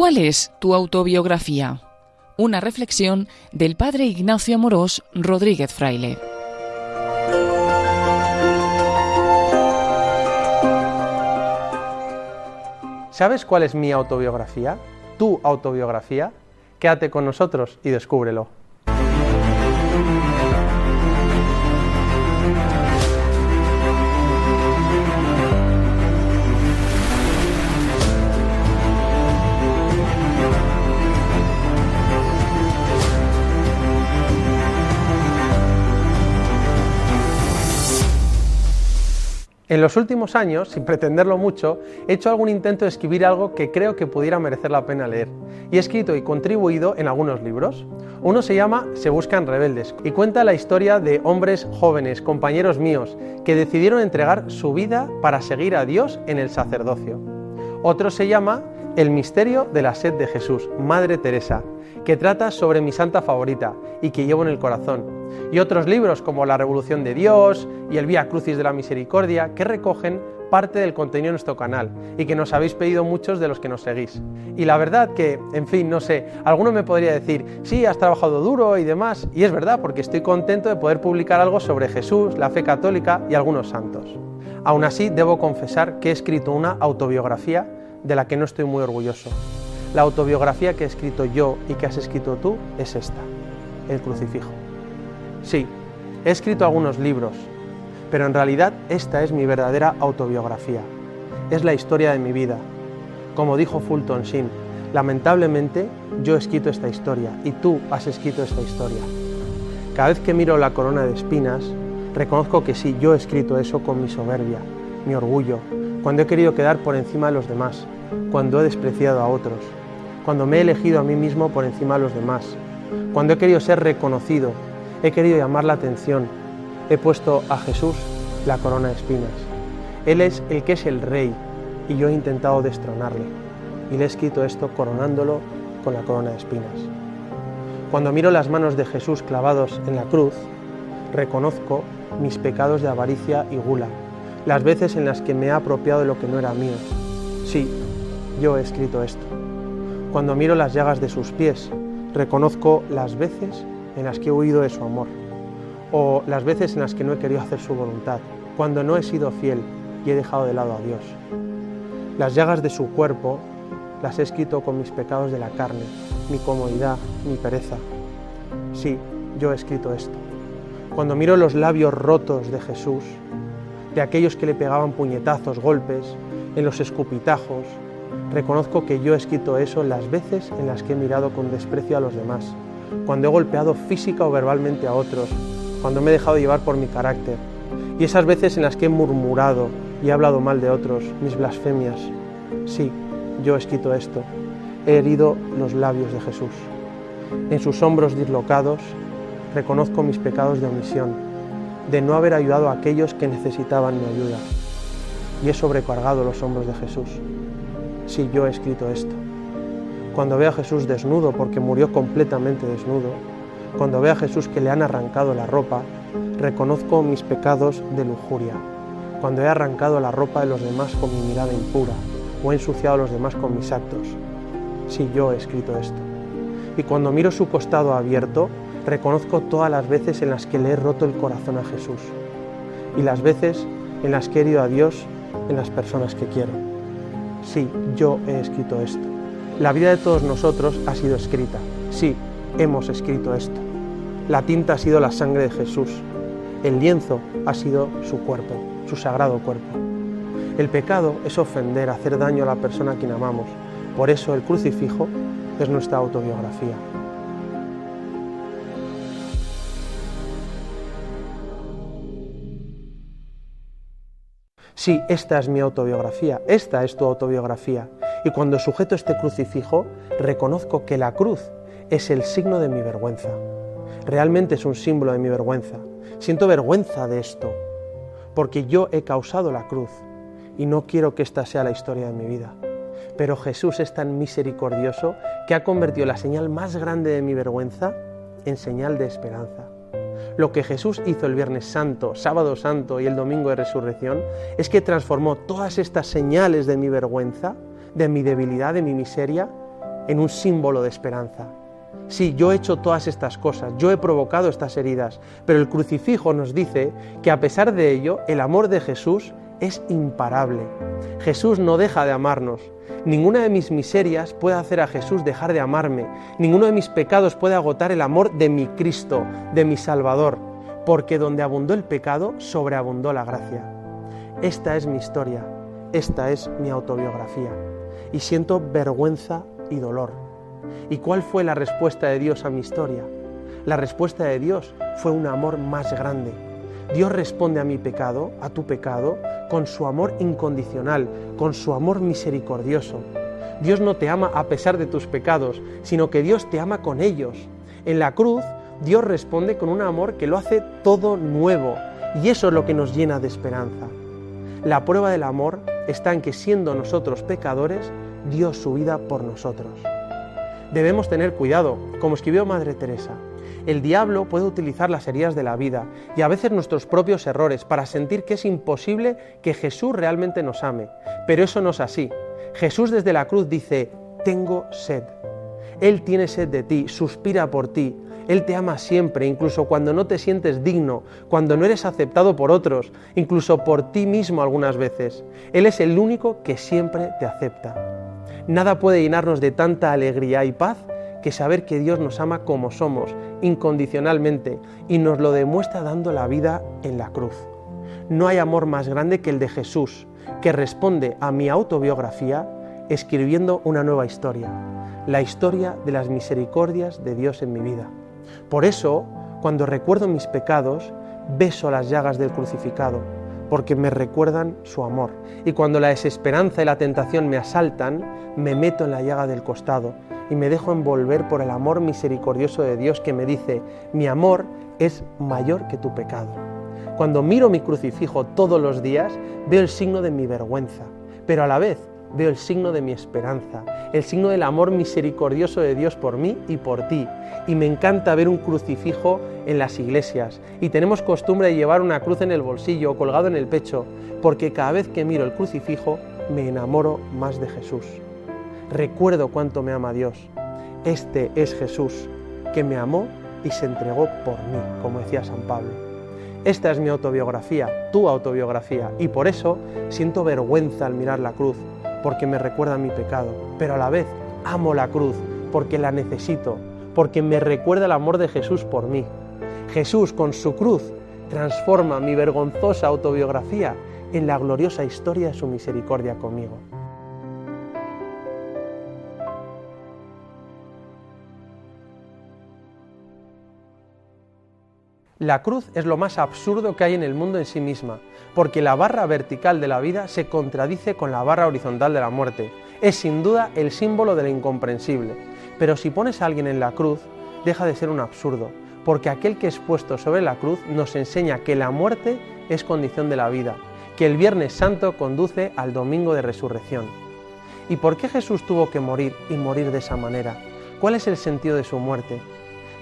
¿Cuál es tu autobiografía? Una reflexión del padre Ignacio Amorós Rodríguez Fraile. ¿Sabes cuál es mi autobiografía? ¿Tu autobiografía? Quédate con nosotros y descúbrelo. En los últimos años, sin pretenderlo mucho, he hecho algún intento de escribir algo que creo que pudiera merecer la pena leer. Y he escrito y contribuido en algunos libros. Uno se llama Se buscan rebeldes y cuenta la historia de hombres jóvenes, compañeros míos, que decidieron entregar su vida para seguir a Dios en el sacerdocio. Otro se llama El misterio de la sed de Jesús, Madre Teresa, que trata sobre mi santa favorita y que llevo en el corazón. Y otros libros como La Revolución de Dios y El Vía Crucis de la Misericordia, que recogen parte del contenido de nuestro canal y que nos habéis pedido muchos de los que nos seguís. Y la verdad que, en fin, no sé, alguno me podría decir, sí, has trabajado duro y demás, y es verdad, porque estoy contento de poder publicar algo sobre Jesús, la fe católica y algunos santos. Aún así, debo confesar que he escrito una autobiografía de la que no estoy muy orgulloso. La autobiografía que he escrito yo y que has escrito tú es esta, El Crucifijo. Sí, he escrito algunos libros, pero en realidad esta es mi verdadera autobiografía. Es la historia de mi vida. Como dijo Fulton Sheen, lamentablemente yo he escrito esta historia y tú has escrito esta historia. Cada vez que miro la corona de espinas, reconozco que sí, yo he escrito eso con mi soberbia, mi orgullo, cuando he querido quedar por encima de los demás, cuando he despreciado a otros, cuando me he elegido a mí mismo por encima de los demás, cuando he querido ser reconocido, he querido llamar la atención, he puesto a Jesús la corona de espinas. Él es el que es el rey y yo he intentado destronarle y le he escrito esto coronándolo con la corona de espinas. Cuando miro las manos de Jesús clavados en la cruz, reconozco mis pecados de avaricia y gula, las veces en las que me he apropiado de lo que no era mío. Sí, yo he escrito esto. Cuando miro las llagas de sus pies, reconozco las veces en las que he huido de su amor, o las veces en las que no he querido hacer su voluntad, cuando no he sido fiel y he dejado de lado a Dios. Las llagas de su cuerpo las he escrito con mis pecados de la carne, mi comodidad, mi pereza. Sí, yo he escrito esto. Cuando miro los labios rotos de Jesús, de aquellos que le pegaban puñetazos, golpes, en los escupitajos, reconozco que yo he escrito eso las veces en las que he mirado con desprecio a los demás, cuando he golpeado física o verbalmente a otros, cuando me he dejado llevar por mi carácter, y esas veces en las que he murmurado y he hablado mal de otros, mis blasfemias. Sí, yo he escrito esto, he herido los labios de Jesús. En sus hombros dislocados reconozco mis pecados de omisión, de no haber ayudado a aquellos que necesitaban mi ayuda, y he sobrecargado los hombros de Jesús. Sí, yo he escrito esto. Cuando veo a Jesús desnudo porque murió completamente desnudo, cuando veo a Jesús que le han arrancado la ropa, reconozco mis pecados de lujuria, cuando he arrancado la ropa de los demás con mi mirada impura o he ensuciado a los demás con mis actos. Sí, yo he escrito esto. Y cuando miro su costado abierto, reconozco todas las veces en las que le he roto el corazón a Jesús y las veces en las que he herido a Dios en las personas que quiero. Sí, yo he escrito esto. La vida de todos nosotros ha sido escrita. Sí, hemos escrito esto. La tinta ha sido la sangre de Jesús. El lienzo ha sido su cuerpo, su sagrado cuerpo. El pecado es ofender, hacer daño a la persona a quien amamos. Por eso el crucifijo es nuestra autobiografía. Sí, esta es mi autobiografía, esta es tu autobiografía. Y cuando sujeto este crucifijo, reconozco que la cruz es el signo de mi vergüenza. Realmente es un símbolo de mi vergüenza. Siento vergüenza de esto, porque yo he causado la cruz y no quiero que esta sea la historia de mi vida. Pero Jesús es tan misericordioso que ha convertido la señal más grande de mi vergüenza en señal de esperanza. Lo que Jesús hizo el Viernes Santo, Sábado Santo y el Domingo de Resurrección es que transformó todas estas señales de mi vergüenza, de mi debilidad, de mi miseria, en un símbolo de esperanza. Sí, yo he hecho todas estas cosas, yo he provocado estas heridas, pero el crucifijo nos dice que a pesar de ello, el amor de Jesús es imparable. Jesús no deja de amarnos. Ninguna de mis miserias puede hacer a Jesús dejar de amarme. Ninguno de mis pecados puede agotar el amor de mi Cristo, de mi Salvador, porque donde abundó el pecado, sobreabundó la gracia. Esta es mi historia, esta es mi autobiografía, y siento vergüenza y dolor. ¿Y cuál fue la respuesta de Dios a mi historia? La respuesta de Dios fue un amor más grande. Dios responde a mi pecado, a tu pecado, con su amor incondicional, con su amor misericordioso. Dios no te ama a pesar de tus pecados, sino que Dios te ama con ellos. En la cruz, Dios responde con un amor que lo hace todo nuevo, y eso es lo que nos llena de esperanza. La prueba del amor está en que, siendo nosotros pecadores, dio su vida por nosotros. Debemos tener cuidado, como escribió Madre Teresa. El diablo puede utilizar las heridas de la vida y a veces nuestros propios errores para sentir que es imposible que Jesús realmente nos ame. Pero eso no es así. Jesús desde la cruz dice: tengo sed. Él tiene sed de ti, suspira por ti. Él te ama siempre, incluso cuando no te sientes digno, cuando no eres aceptado por otros, incluso por ti mismo algunas veces. Él es el único que siempre te acepta. Nada puede llenarnos de tanta alegría y paz que saber que Dios nos ama como somos, incondicionalmente, y nos lo demuestra dando la vida en la cruz. No hay amor más grande que el de Jesús, que responde a mi autobiografía escribiendo una nueva historia, la historia de las misericordias de Dios en mi vida. Por eso, cuando recuerdo mis pecados, beso las llagas del crucificado, porque me recuerdan su amor. Y cuando la desesperanza y la tentación me asaltan, me meto en la llaga del costado y me dejo envolver por el amor misericordioso de Dios que me dice: mi amor es mayor que tu pecado. Cuando miro mi crucifijo todos los días, veo el signo de mi vergüenza, pero a la vez veo el signo de mi esperanza, el signo del amor misericordioso de Dios por mí y por ti. Y me encanta ver un crucifijo en las iglesias, y tenemos costumbre de llevar una cruz en el bolsillo o colgado en el pecho, porque cada vez que miro el crucifijo me enamoro más de Jesús. Recuerdo cuánto me ama Dios. Este es Jesús, que me amó y se entregó por mí, como decía San Pablo. Esta es mi autobiografía, tu autobiografía, y por eso siento vergüenza al mirar la cruz, porque me recuerda mi pecado, pero a la vez amo la cruz, porque la necesito, porque me recuerda el amor de Jesús por mí. Jesús, con su cruz, transforma mi vergonzosa autobiografía en la gloriosa historia de su misericordia conmigo. La cruz es lo más absurdo que hay en el mundo en sí misma, porque la barra vertical de la vida se contradice con la barra horizontal de la muerte. Es sin duda el símbolo de lo incomprensible. Pero si pones a alguien en la cruz, deja de ser un absurdo, porque aquel que es puesto sobre la cruz nos enseña que la muerte es condición de la vida, que el Viernes Santo conduce al Domingo de Resurrección. ¿Y por qué Jesús tuvo que morir y morir de esa manera? ¿Cuál es el sentido de su muerte?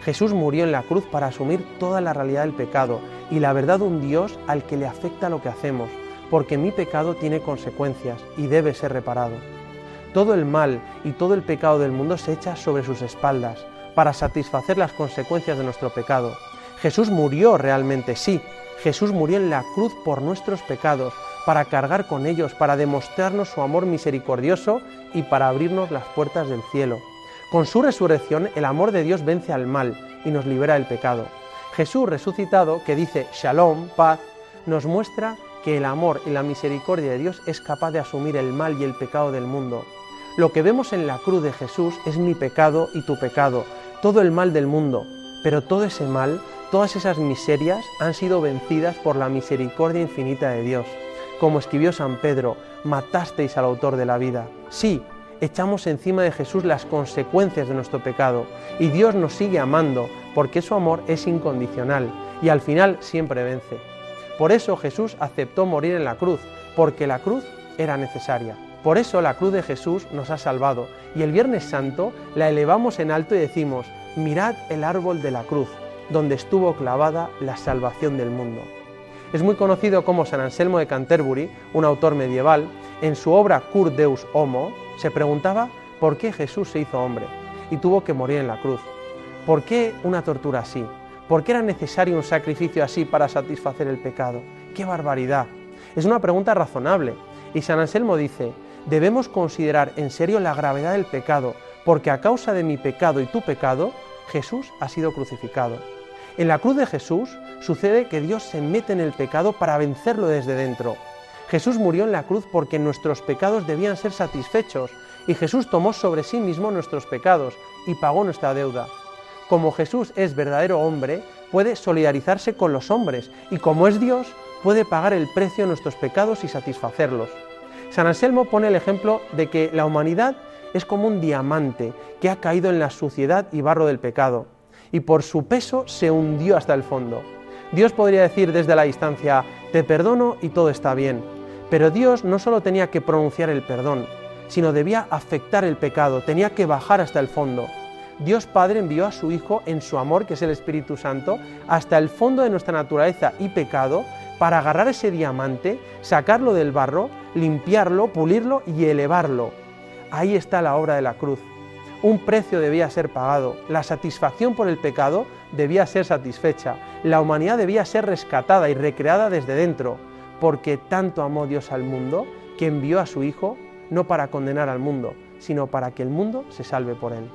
Jesús murió en la cruz para asumir toda la realidad del pecado y la verdad de un Dios al que le afecta lo que hacemos, porque mi pecado tiene consecuencias y debe ser reparado. Todo el mal y todo el pecado del mundo se echa sobre sus espaldas para satisfacer las consecuencias de nuestro pecado. Jesús murió realmente, sí. Jesús murió en la cruz por nuestros pecados, para cargar con ellos, para demostrarnos su amor misericordioso y para abrirnos las puertas del cielo. Con su resurrección, el amor de Dios vence al mal y nos libera del pecado. Jesús resucitado, que dice Shalom, paz, nos muestra que el amor y la misericordia de Dios es capaz de asumir el mal y el pecado del mundo. Lo que vemos en la cruz de Jesús es mi pecado y tu pecado, todo el mal del mundo, pero todo ese mal, todas esas miserias han sido vencidas por la misericordia infinita de Dios. Como escribió San Pedro, matasteis al autor de la vida. Sí, echamos encima de Jesús las consecuencias de nuestro pecado y Dios nos sigue amando porque su amor es incondicional y al final siempre vence. Por eso Jesús aceptó morir en la cruz, porque la cruz era necesaria. Por eso la cruz de Jesús nos ha salvado y el Viernes Santo la elevamos en alto y decimos: mirad el árbol de la cruz, donde estuvo clavada la salvación del mundo. Es muy conocido como San Anselmo de Canterbury, un autor medieval, en su obra Cur Deus Homo, se preguntaba ¿Por qué Jesús se hizo hombre y tuvo que morir en la cruz? ¿Por qué una tortura así? ¿Por qué era necesario un sacrificio así para satisfacer el pecado? ¡Qué barbaridad! Es una pregunta razonable, y San Anselmo dice: debemos considerar en serio la gravedad del pecado, porque a causa de mi pecado y tu pecado, Jesús ha sido crucificado. En la cruz de Jesús sucede que Dios se mete en el pecado para vencerlo desde dentro. Jesús murió en la cruz porque nuestros pecados debían ser satisfechos, y Jesús tomó sobre sí mismo nuestros pecados y pagó nuestra deuda. Como Jesús es verdadero hombre, puede solidarizarse con los hombres, y como es Dios, puede pagar el precio de nuestros pecados y satisfacerlos. San Anselmo pone el ejemplo de que la humanidad es como un diamante que ha caído en la suciedad y barro del pecado, y por su peso se hundió hasta el fondo. Dios podría decir desde la distancia: te perdono y todo está bien. Pero Dios no solo tenía que pronunciar el perdón, sino debía afectar el pecado, tenía que bajar hasta el fondo. Dios Padre envió a su Hijo en su amor, que es el Espíritu Santo, hasta el fondo de nuestra naturaleza y pecado, para agarrar ese diamante, sacarlo del barro, limpiarlo, pulirlo y elevarlo. Ahí está la obra de la cruz. Un precio debía ser pagado, la satisfacción por el pecado debía ser satisfecha, la humanidad debía ser rescatada y recreada desde dentro, porque tanto amó Dios al mundo que envió a su Hijo no para condenar al mundo, sino para que el mundo se salve por él.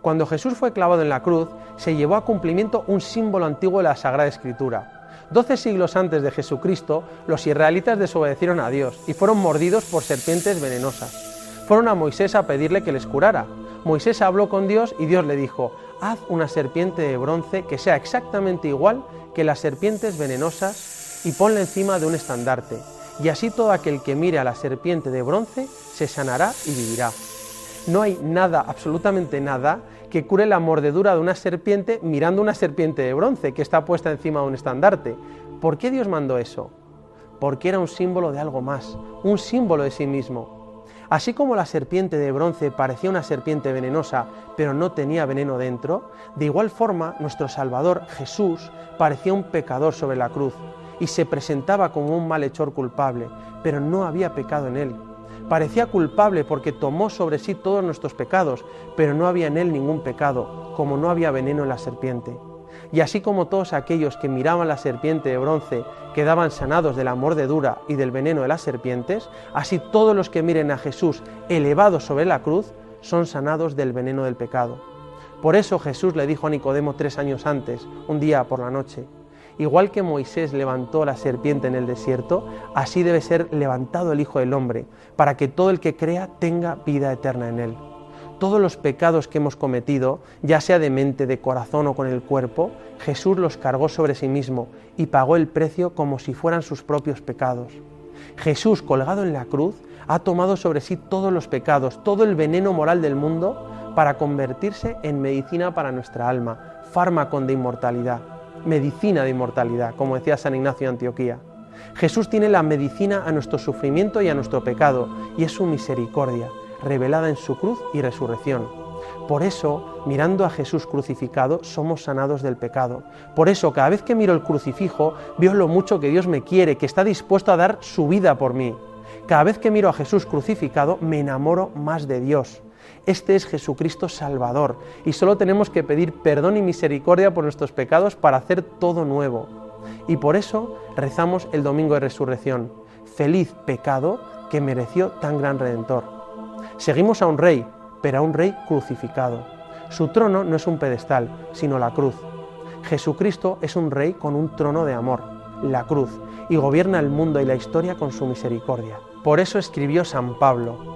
Cuando Jesús fue clavado en la cruz, se llevó a cumplimiento un símbolo antiguo de la Sagrada Escritura. 12 siglos antes de Jesucristo, los israelitas desobedecieron a Dios y fueron mordidos por serpientes venenosas. Fueron a Moisés a pedirle que les curara. Moisés habló con Dios y Dios le dijo: haz una serpiente de bronce que sea exactamente igual que las serpientes venenosas y ponla encima de un estandarte, y así todo aquel que mire a la serpiente de bronce se sanará y vivirá. No hay nada, absolutamente nada, que cure la mordedura de una serpiente mirando una serpiente de bronce que está puesta encima de un estandarte. ¿Por qué Dios mandó eso? Porque era un símbolo de algo más, un símbolo de sí mismo. Así como la serpiente de bronce parecía una serpiente venenosa, pero no tenía veneno dentro, de igual forma nuestro Salvador, Jesús, parecía un pecador sobre la cruz y se presentaba como un malhechor culpable, pero no había pecado en él. Parecía culpable porque tomó sobre sí todos nuestros pecados, pero no había en él ningún pecado, como no había veneno en la serpiente. Y así como todos aquellos que miraban la serpiente de bronce quedaban sanados de la mordedura y del veneno de las serpientes, así todos los que miren a Jesús elevado sobre la cruz son sanados del veneno del pecado. Por eso Jesús le dijo a Nicodemo 3 años antes, un día por la noche: igual que Moisés levantó la serpiente en el desierto, así debe ser levantado el Hijo del Hombre, para que todo el que crea tenga vida eterna en él. Todos los pecados que hemos cometido, ya sea de mente, de corazón o con el cuerpo, Jesús los cargó sobre sí mismo y pagó el precio como si fueran sus propios pecados. Jesús, colgado en la cruz, ha tomado sobre sí todos los pecados, todo el veneno moral del mundo, para convertirse en medicina para nuestra alma, fármaco de inmortalidad. Medicina de inmortalidad, como decía San Ignacio de Antioquía. Jesús tiene la medicina a nuestro sufrimiento y a nuestro pecado, y es su misericordia, revelada en su cruz y resurrección. Por eso, mirando a Jesús crucificado, somos sanados del pecado. Por eso, cada vez que miro el crucifijo, veo lo mucho que Dios me quiere, que está dispuesto a dar su vida por mí. Cada vez que miro a Jesús crucificado, me enamoro más de Dios. Este es Jesucristo Salvador, y solo tenemos que pedir perdón y misericordia por nuestros pecados para hacer todo nuevo. Y por eso rezamos el Domingo de Resurrección: feliz pecado que mereció tan gran Redentor. Seguimos a un rey, pero a un rey crucificado. Su trono no es un pedestal, sino la cruz. Jesucristo es un rey con un trono de amor, la cruz, y gobierna el mundo y la historia con su misericordia. Por eso escribió San Pablo: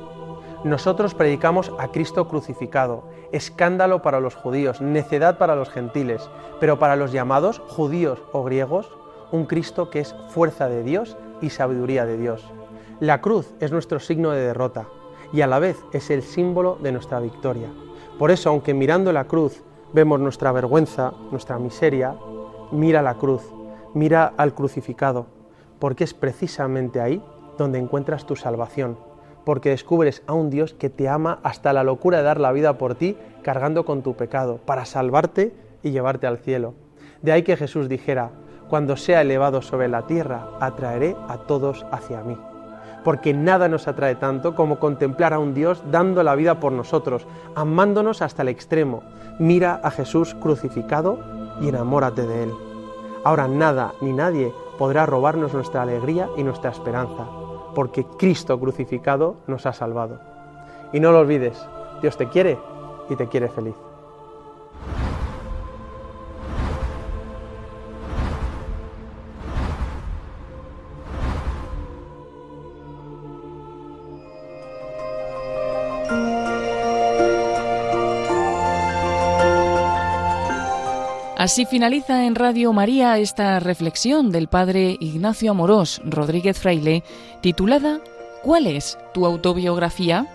nosotros predicamos a Cristo crucificado, escándalo para los judíos, necedad para los gentiles, pero para los llamados, judíos o griegos, un Cristo que es fuerza de Dios y sabiduría de Dios. La cruz es nuestro signo de derrota y a la vez es el símbolo de nuestra victoria. Por eso, aunque mirando la cruz vemos nuestra vergüenza, nuestra miseria, mira la cruz, mira al crucificado, porque es precisamente ahí donde encuentras tu salvación. Porque descubres a un Dios que te ama hasta la locura de dar la vida por ti, cargando con tu pecado, para salvarte y llevarte al cielo. De ahí que Jesús dijera: Cuando sea elevado sobre la tierra, atraeré a todos hacia mí. Porque nada nos atrae tanto como contemplar a un Dios dando la vida por nosotros, amándonos hasta el extremo. Mira a Jesús crucificado y enamórate de Él. Ahora nada ni nadie podrá robarnos nuestra alegría y nuestra esperanza, porque Cristo crucificado nos ha salvado. Y no lo olvides, Dios te quiere y te quiere feliz. Así finaliza en Radio María esta reflexión del padre Ignacio Amorós Rodríguez Fraile, titulada ¿Cuál es tu autobiografía?